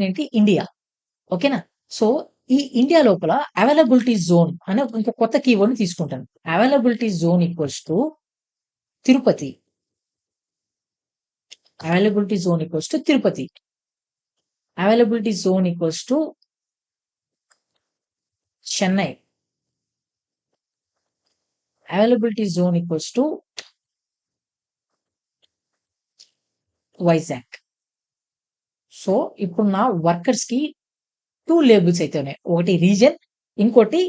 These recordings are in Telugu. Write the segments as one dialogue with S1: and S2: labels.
S1: ఏంటి ఇండియా. ఓకేనా? సో, ఈ ఇండియా లోపల అవైలబిలిటీ జోన్ అనే ఇంకో కొత్త కీవర్డ్‌ని తీసుకుంటాను. Availability zone equals to Tirupati. Availability zone equals to Tirupati. Availability zone equals to Chennai. Availability zone equals to Vizag. So, ఇప్పుడు నా వర్కర్స్‌కి 2 లేబుల్స్ అయితే ఉన్నాయి. ఒకటి రీజన్, ఇంకోటి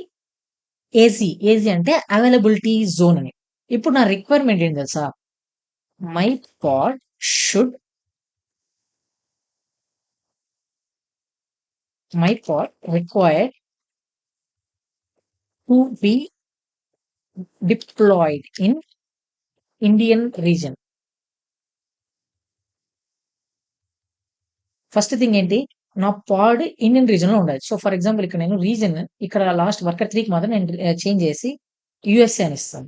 S1: ఏసీ. ఏసీ అంటే అవైలబిలిటీ జోన్ అని. ఇప్పుడు నా రిక్వైర్మెంట్ ఏంటి తెలుసా? My pod should required to be deployed in Indian region. First thing ఏంటి? నా పాడ్ ఇండియన్ రీజన్‌లో ఉండాలి. సో, ఫర్ ఎగ్జాంపుల్ ఇక్కడ నేను రీజన్ ఇక్కడ లాస్ట్ వర్కర్ 3కి మాత్రం నేను చేంజ్ చేసి యూఎస్ఏ అని ఇస్తాను.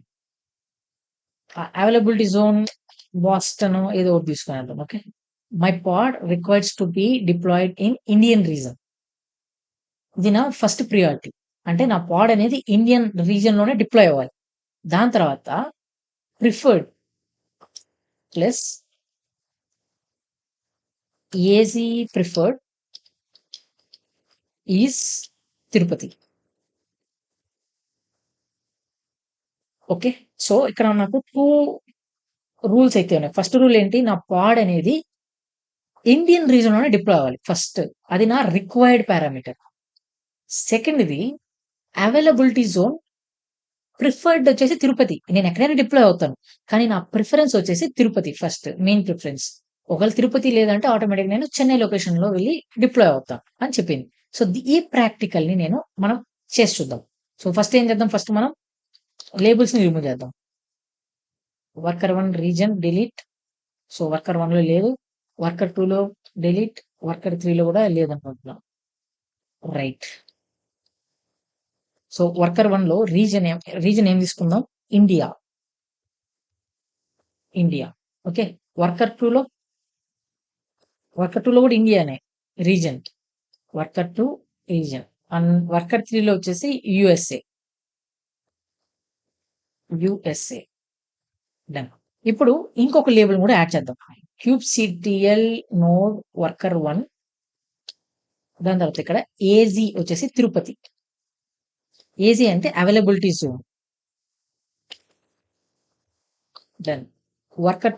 S1: అవైలబిలిటీ జోన్ బాస్టన్ ఏదో ఒకటి తీసుకునేద్దాం. Okay. My pod requires to be deployed in Indian region. ఇది నా ఫస్ట్ ప్రియారిటీ. అంటే నా పాడ్ అనేది ఇండియన్ రీజన్‌లోనే డిప్లాయ్ అవ్వాలి. దాని తర్వాత preferred plus AC preferred is Tirupati. Okay. So, ఇక్కడ నాకు 2 రూల్స్ అయితే ఉన్నాయి. ఫస్ట్ రూల్ ఏంటి? నా పాడ్ అనేది ఇండియన్ రీజన్‌లోనే డిప్లాయ్ అవ్వాలి ఫస్ట్. అది నా రిక్వైర్డ్ పారామీటర్. సెకండ్‌ది అవైలబిలిటీ జోన్ ప్రిఫర్డ్ వచ్చేసి తిరుపతి. నేను ఎక్కడైనా డిప్లాయ్ అవుతాను. కానీ నా ప్రిఫరెన్స్ వచ్చేసి తిరుపతి ఫస్ట్ మెయిన్ ప్రిఫరెన్స్. ఒకవేళ తిరుపతి లేదంటే ఆటోమేటిక్‌గా నేను చెన్నై లొకేషన్‌లో వెళ్లి డిప్లాయ్ అవుతా అని చెప్పింది. సో, ఈ ప్రాక్టికల్‌ని మనం చేసి చూద్దాం. సో, ఫస్ట్ ఏం చేద్దాం? ఫస్ట్ మనం లేబుల్స్‌ని రిమూవ్ చేద్దాం. Worker 1 region delete. So, worker 1లో లేదు. వర్కర్ 2లో డిలీట్. వర్కర్ 3లో కూడా లేదనుకుంటున్నా. రైట్. సో, వర్కర్ 1లో రీజన్ ఏం తీసుకుందాం? ఇండియా. ఇండియా. ఓకే. వర్కర్ 2లో కూడా ఇండియానే region. Worker 2 region. And worker 3లో వచ్చేసి యూఎస్ఏ. డన్. ఇప్పుడు ఇంకొక లేబుల్ కూడా యాడ్ చేద్దాం. Kubectl node worker 1. దాని తర్వాత ఇక్కడ ఏజీ వచ్చేసి తిరుపతి. ఏజీ అంటే అవైలబిలిటీ జోన్. డన్. వర్కర్